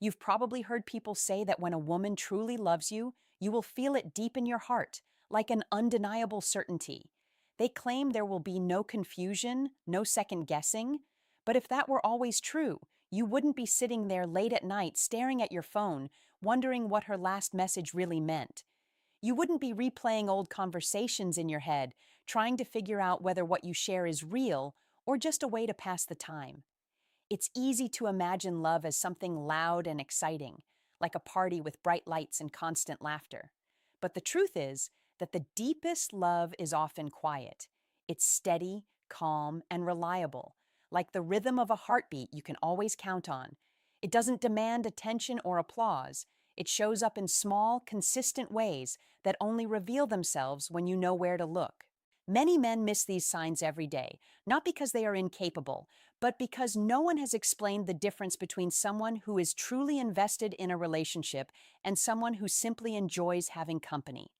You've probably heard people say that when a woman truly loves you, you will feel it deep in your heart, like an undeniable certainty. They claim there will be no confusion, no second guessing. But if that were always true, you wouldn't be sitting there late at night staring at your phone, wondering what her last message really meant. You wouldn't be replaying old conversations in your head, trying to figure out whether what you share is real or just a way to pass the time. It's easy to imagine love as something loud and exciting, like a party with bright lights and constant laughter. But the truth is that the deepest love is often quiet. It's steady, calm, and reliable, like the rhythm of a heartbeat you can always count on. It doesn't demand attention or applause. It shows up in small, consistent ways that only reveal themselves when you know where to look. Many men miss these signs every day, not because they are incapable, but because no one has explained the difference between someone who is truly invested in a relationship and someone who simply enjoys having company.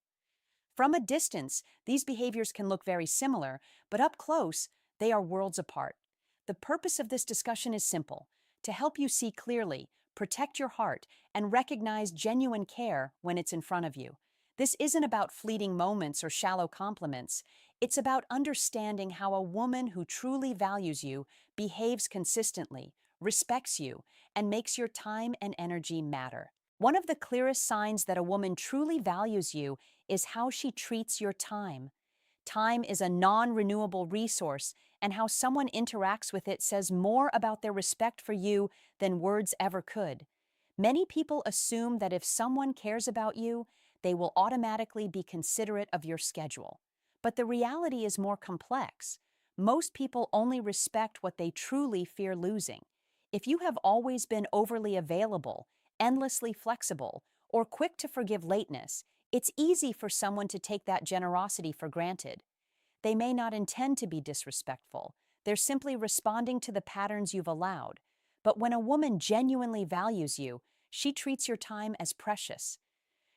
From a distance, these behaviors can look very similar, but up close, they are worlds apart. The purpose of this discussion is simple: to help you see clearly, protect your heart, and recognize genuine care when it's in front of you. This isn't about fleeting moments or shallow compliments. It's about understanding how a woman who truly values you behaves consistently, respects you, and makes your time and energy matter. One of the clearest signs that a woman truly values you is how she treats your time. Time is a non-renewable resource, and how someone interacts with it says more about their respect for you than words ever could. Many people assume that if someone cares about you, they will automatically be considerate of your schedule. But the reality is more complex. Most people only respect what they truly fear losing. If you have always been overly available, endlessly flexible, or quick to forgive lateness, it's easy for someone to take that generosity for granted. They may not intend to be disrespectful. They're simply responding to the patterns you've allowed. But when a woman genuinely values you, she treats your time as precious.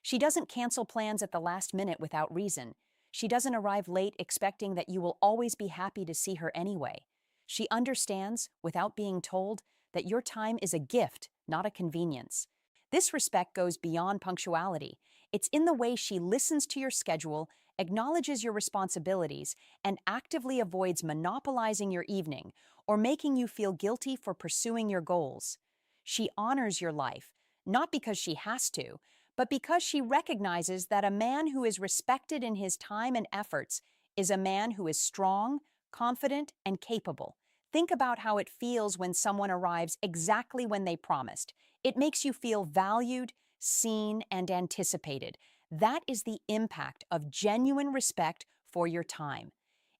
She doesn't cancel plans at the last minute without reason. She doesn't arrive late expecting that you will always be happy to see her anyway. She understands, without being told, that your time is a gift, not a convenience. This respect goes beyond punctuality. It's in the way she listens to your schedule, acknowledges your responsibilities, and actively avoids monopolizing your evening or making you feel guilty for pursuing your goals. She honors your life, not because she has to, but because she recognizes that a man who is respected in his time and efforts is a man who is strong, confident, and capable. Think about how it feels when someone arrives exactly when they promised. It makes you feel valued, seen, and anticipated. That is the impact of genuine respect for your time.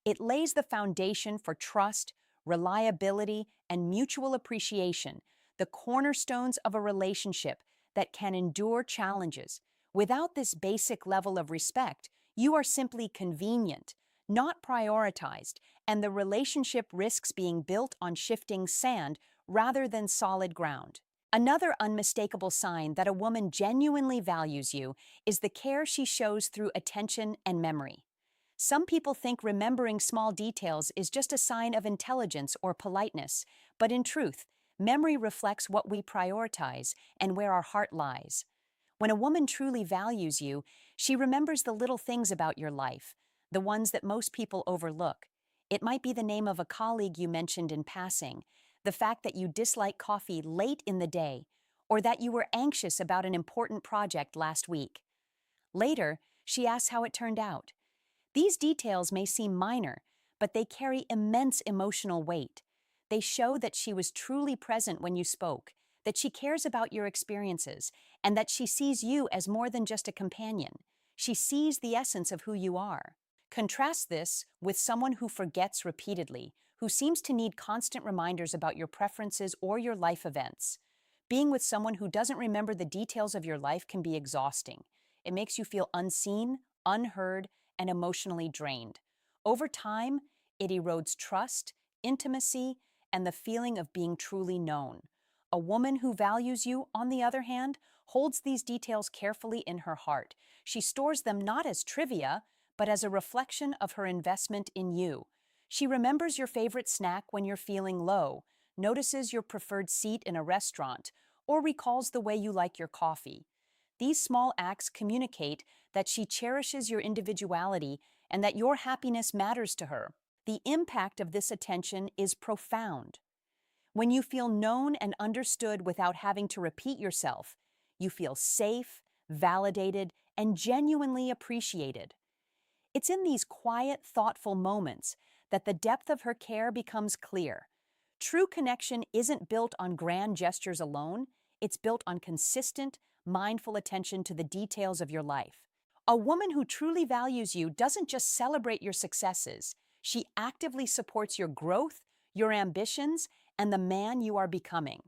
It lays the foundation for trust, reliability, and mutual appreciation, the cornerstones of a relationship that can endure challenges. Without this basic level of respect, you are simply convenient, not prioritized, and the relationship risks being built on shifting sand rather than solid ground. Another unmistakable sign that a woman genuinely values you is the care she shows through attention and memory. Some people think remembering small details is just a sign of intelligence or politeness, but in truth, memory reflects what we prioritize and where our heart lies. When a woman truly values you, she remembers the little things about your life, the ones that most people overlook. It might be the name of a colleague you mentioned in passing, the fact that you dislike coffee late in the day, or that you were anxious about an important project last week. Later, she asks how it turned out. These details may seem minor, but they carry immense emotional weight. They show that she was truly present when you spoke, that she cares about your experiences, and that she sees you as more than just a companion. She sees the essence of who you are. Contrast this with someone who forgets repeatedly, who seems to need constant reminders about your preferences or your life events. Being with someone who doesn't remember the details of your life can be exhausting. It makes you feel unseen, unheard, and emotionally drained. Over time, it erodes trust, intimacy, and the feeling of being truly known. A woman who values you, on the other hand, holds these details carefully in her heart. She stores them not as trivia, but as a reflection of her investment in you. She remembers your favorite snack when you're feeling low, notices your preferred seat in a restaurant, or recalls the way you like your coffee. These small acts communicate that she cherishes your individuality and that your happiness matters to her. The impact of this attention is profound. When you feel known and understood without having to repeat yourself, you feel safe, validated, and genuinely appreciated. It's in these quiet, thoughtful moments that the depth of her care becomes clear. True connection isn't built on grand gestures alone, it's built on consistent, mindful attention to the details of your life. A woman who truly values you doesn't just celebrate your successes, she actively supports your growth, your ambitions, and the man you are becoming.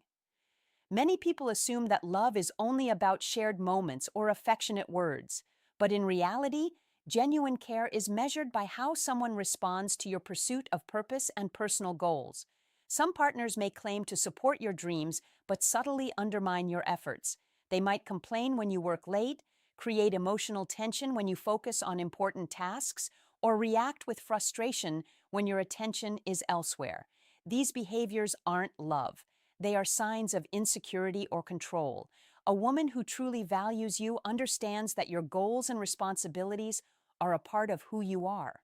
Many people assume that love is only about shared moments or affectionate words, but in reality, genuine care is measured by how someone responds to your pursuit of purpose and personal goals. Some partners may claim to support your dreams, but subtly undermine your efforts. They might complain when you work late, create emotional tension when you focus on important tasks, or react with frustration when your attention is elsewhere. These behaviors aren't love. They are signs of insecurity or control. A woman who truly values you understands that your goals and responsibilities are a part of who you are.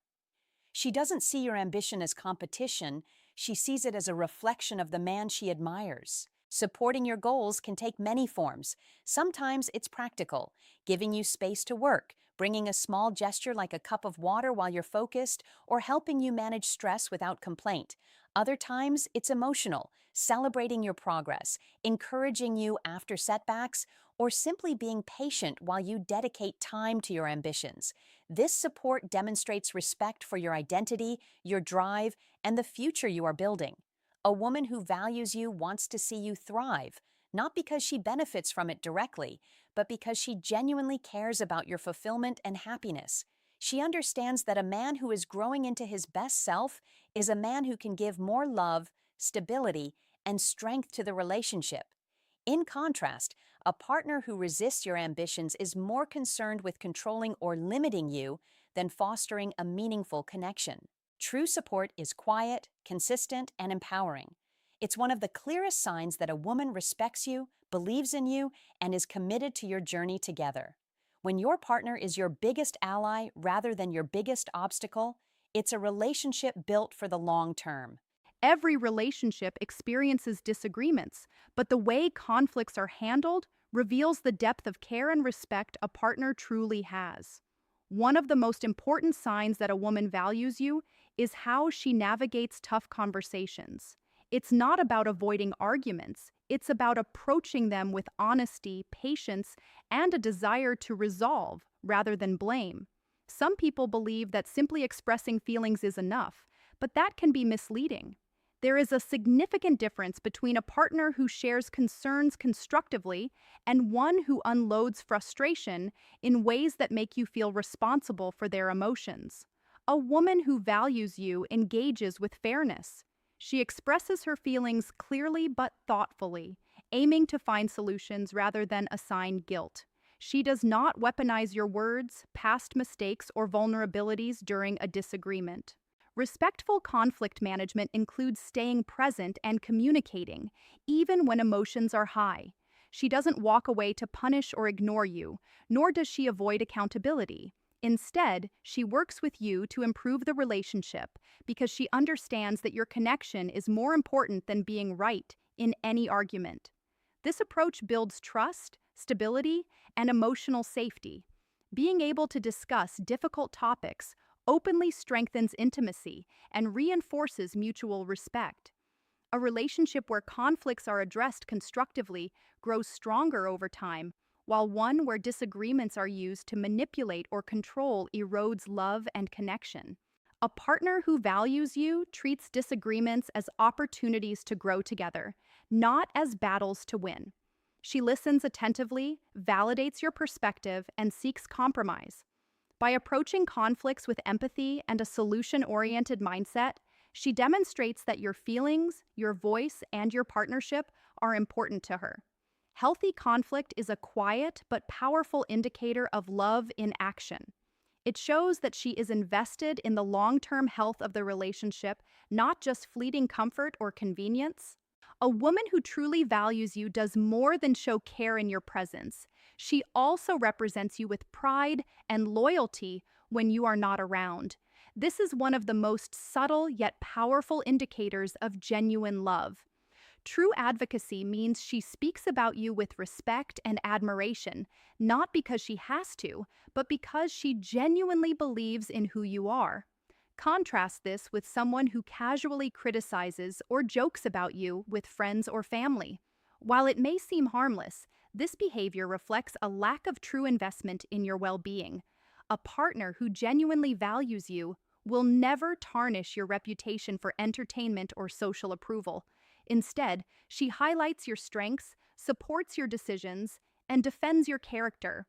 She doesn't see your ambition as competition, she sees it as a reflection of the man she admires. Supporting your goals can take many forms. Sometimes it's practical, giving you space to work, bringing a small gesture like a cup of water while you're focused, or helping you manage stress without complaint. Other times, it's emotional, celebrating your progress, encouraging you after setbacks, or simply being patient while you dedicate time to your ambitions. This support demonstrates respect for your identity, your drive, and the future you are building. A woman who values you wants to see you thrive, not because she benefits from it directly, but because she genuinely cares about your fulfillment and happiness. She understands that a man who is growing into his best self is a man who can give more love, stability, and strength to the relationship. In contrast, a partner who resists your ambitions is more concerned with controlling or limiting you than fostering a meaningful connection. True support is quiet, consistent, and empowering. It's one of the clearest signs that a woman respects you, believes in you, and is committed to your journey together. When your partner is your biggest ally rather than your biggest obstacle, it's a relationship built for the long term. Every relationship experiences disagreements, but the way conflicts are handled reveals the depth of care and respect a partner truly has. One of the most important signs that a woman values you is how she navigates tough conversations. It's not about avoiding arguments, it's about approaching them with honesty, patience, and a desire to resolve rather than blame. Some people believe that simply expressing feelings is enough, but that can be misleading. There is a significant difference between a partner who shares concerns constructively and one who unloads frustration in ways that make you feel responsible for their emotions. A woman who values you engages with fairness. She expresses her feelings clearly but thoughtfully, aiming to find solutions rather than assign guilt. She does not weaponize your words, past mistakes, or vulnerabilities during a disagreement. Respectful conflict management includes staying present and communicating, even when emotions are high. She doesn't walk away to punish or ignore you, nor does she avoid accountability. Instead, she works with you to improve the relationship because she understands that your connection is more important than being right in any argument. This approach builds trust, stability, and emotional safety. Being able to discuss difficult topics openly strengthens intimacy and reinforces mutual respect. A relationship where conflicts are addressed constructively grows stronger over time, while one where disagreements are used to manipulate or control erodes love and connection. A partner who values you treats disagreements as opportunities to grow together, not as battles to win. She listens attentively, validates your perspective, and seeks compromise. By approaching conflicts with empathy and a solution-oriented mindset, she demonstrates that your feelings, your voice, and your partnership are important to her. Healthy conflict is a quiet but powerful indicator of love in action. It shows that she is invested in the long-term health of the relationship, not just fleeting comfort or convenience. A woman who truly values you does more than show care in your presence. She also represents you with pride and loyalty when you are not around. This is one of the most subtle yet powerful indicators of genuine love. True advocacy means she speaks about you with respect and admiration, not because she has to, but because she genuinely believes in who you are. Contrast this with someone who casually criticizes or jokes about you with friends or family. While it may seem harmless, this behavior reflects a lack of true investment in your well being. A partner who genuinely values you will never tarnish your reputation for entertainment or social approval. Instead, she highlights your strengths, supports your decisions, and defends your character.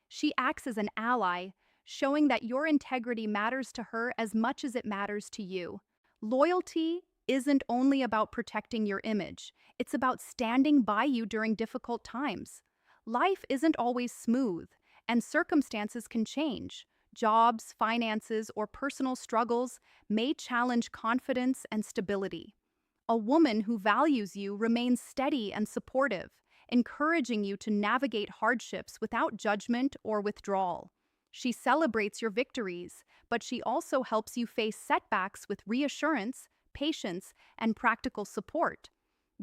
She acts as an ally, showing that your integrity matters to her as much as it matters to you. Loyalty isn't only about protecting your image, it's about standing by you during difficult times. Life isn't always smooth, and circumstances can change. Jobs, finances, or personal struggles may challenge confidence and stability. A woman who values you remains steady and supportive, encouraging you to navigate hardships without judgment or withdrawal. She celebrates your victories, but she also helps you face setbacks with reassurance, patience, and practical support.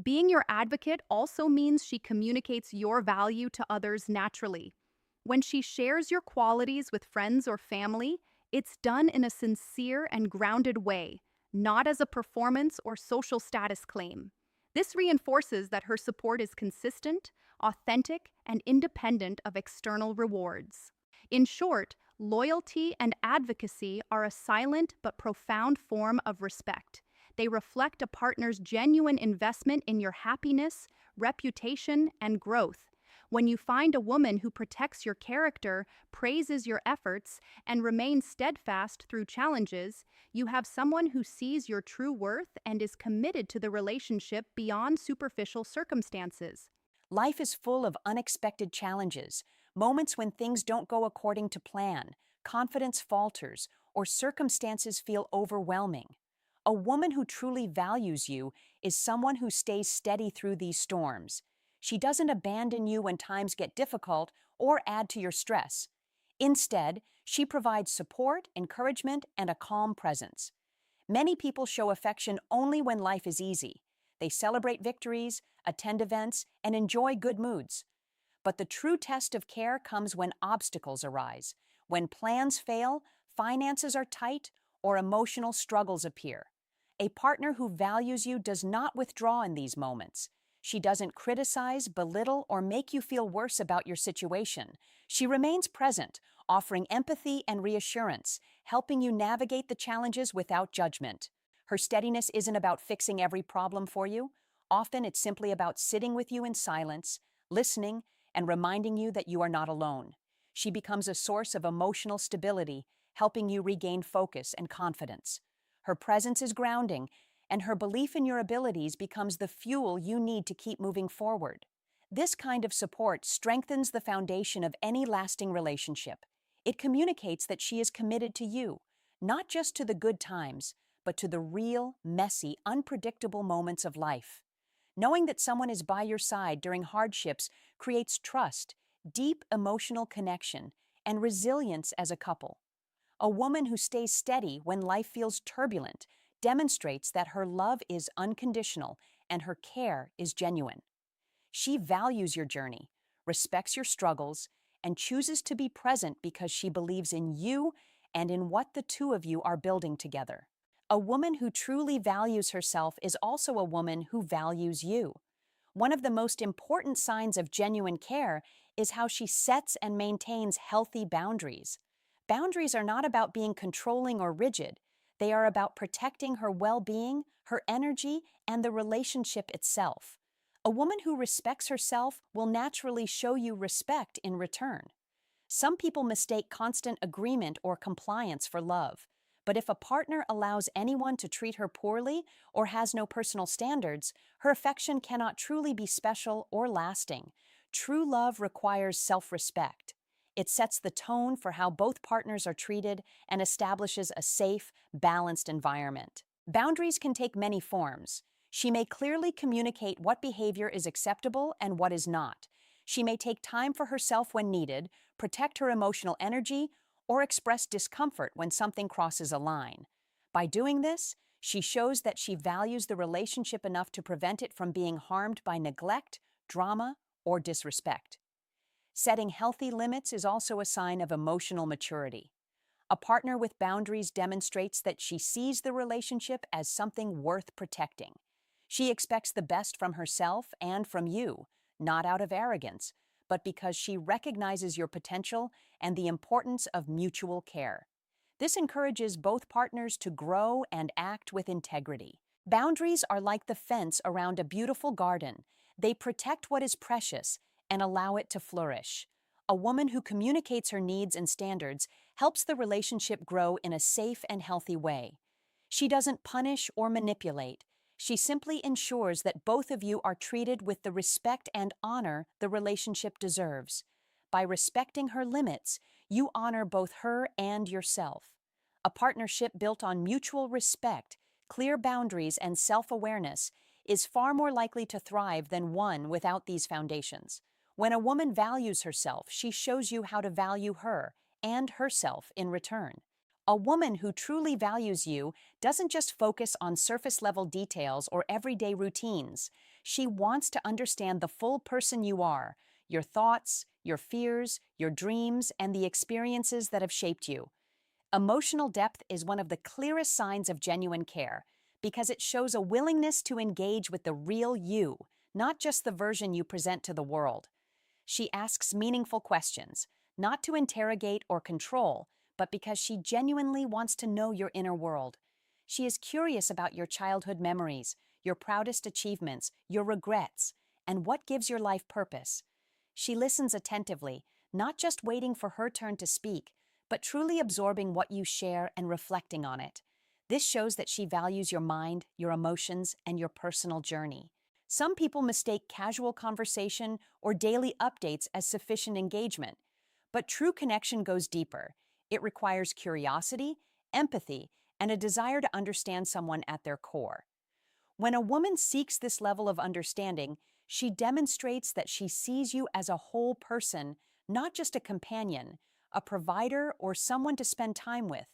Being your advocate also means she communicates your value to others naturally. When she shares your qualities with friends or family, it's done in a sincere and grounded way, not as a performance or social status claim. This reinforces that her support is consistent, authentic, and independent of external rewards. In short, loyalty and advocacy are a silent but profound form of respect. They reflect a partner's genuine investment in your happiness, reputation, and growth. When you find a woman who protects your character, praises your efforts, and remains steadfast through challenges, you have someone who sees your true worth and is committed to the relationship beyond superficial circumstances. Life is full of unexpected challenges, moments when things don't go according to plan, confidence falters, or circumstances feel overwhelming. A woman who truly values you is someone who stays steady through these storms. She doesn't abandon you when times get difficult or add to your stress. Instead, she provides support, encouragement, and a calm presence. Many people show affection only when life is easy. They celebrate victories, attend events, and enjoy good moods. But the true test of care comes when obstacles arise, when plans fail, finances are tight, or emotional struggles appear. A partner who values you does not withdraw in these moments. She doesn't criticize, belittle, or make you feel worse about your situation. She remains present, offering empathy and reassurance, helping you navigate the challenges without judgment. Her steadiness isn't about fixing every problem for you. Often it's simply about sitting with you in silence, listening, and reminding you that you are not alone. She becomes a source of emotional stability, helping you regain focus and confidence. Her presence is grounding, and her belief in your abilities becomes the fuel you need to keep moving forward. This kind of support strengthens the foundation of any lasting relationship. It communicates that she is committed to you, not just to the good times, but to the real, messy, unpredictable moments of life. Knowing that someone is by your side during hardships creates trust, deep emotional connection, and resilience as a couple. A woman who stays steady when life feels turbulent demonstrates that her love is unconditional and her care is genuine. She values your journey, respects your struggles, and chooses to be present because she believes in you and in what the two of you are building together. A woman who truly values herself is also a woman who values you. One of the most important signs of genuine care is how she sets and maintains healthy boundaries. Boundaries are not about being controlling or rigid. They are about protecting her well-being, her energy, and the relationship itself. A woman who respects herself will naturally show you respect in return. Some people mistake constant agreement or compliance for love, but if a partner allows anyone to treat her poorly or has no personal standards, her affection cannot truly be special or lasting. True love requires self-respect. It sets the tone for how both partners are treated and establishes a safe, balanced environment. Boundaries can take many forms. She may clearly communicate what behavior is acceptable and what is not. She may take time for herself when needed, protect her emotional energy, or express discomfort when something crosses a line. By doing this, she shows that she values the relationship enough to prevent it from being harmed by neglect, drama, or disrespect. Setting healthy limits is also a sign of emotional maturity. A partner with boundaries demonstrates that she sees the relationship as something worth protecting. She expects the best from herself and from you, not out of arrogance, but because she recognizes your potential and the importance of mutual care. This encourages both partners to grow and act with integrity. Boundaries are like the fence around a beautiful garden. They protect what is precious and allow it to flourish. A woman who communicates her needs and standards helps the relationship grow in a safe and healthy way. She doesn't punish or manipulate. She simply ensures that both of you are treated with the respect and honor the relationship deserves. By respecting her limits, you honor both her and yourself. A partnership built on mutual respect, clear boundaries, and self-awareness is far more likely to thrive than one without these foundations. When a woman values herself, she shows you how to value her and herself in return. A woman who truly values you doesn't just focus on surface-level details or everyday routines. She wants to understand the full person you are, your thoughts, your fears, your dreams, and the experiences that have shaped you. Emotional depth is one of the clearest signs of genuine care because it shows a willingness to engage with the real you, not just the version you present to the world. She asks meaningful questions, not to interrogate or control, but because she genuinely wants to know your inner world. She is curious about your childhood memories, your proudest achievements, your regrets, and what gives your life purpose. She listens attentively, not just waiting for her turn to speak, but truly absorbing what you share and reflecting on it. This shows that she values your mind, your emotions, and your personal journey. Some people mistake casual conversation or daily updates as sufficient engagement, but true connection goes deeper. It requires curiosity, empathy, and a desire to understand someone at their core. When a woman seeks this level of understanding, she demonstrates that she sees you as a whole person, not just a companion, a provider, or someone to spend time with.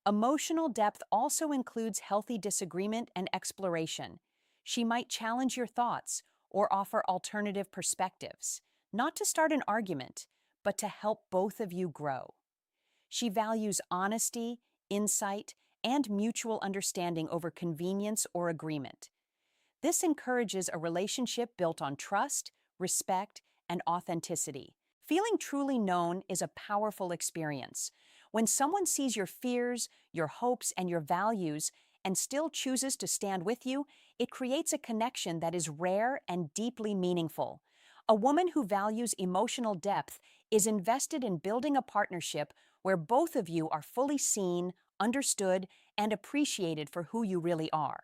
Emotional depth also includes healthy disagreement and exploration. She might challenge your thoughts or offer alternative perspectives, not to start an argument, but to help both of you grow. She values honesty, insight, and mutual understanding over convenience or agreement. This encourages a relationship built on trust, respect, and authenticity. Feeling truly known is a powerful experience. When someone sees your fears, your hopes, and your values and still chooses to stand with you, it creates a connection that is rare and deeply meaningful. A woman who values emotional depth is invested in building a partnership where both of you are fully seen, understood, and appreciated for who you really are.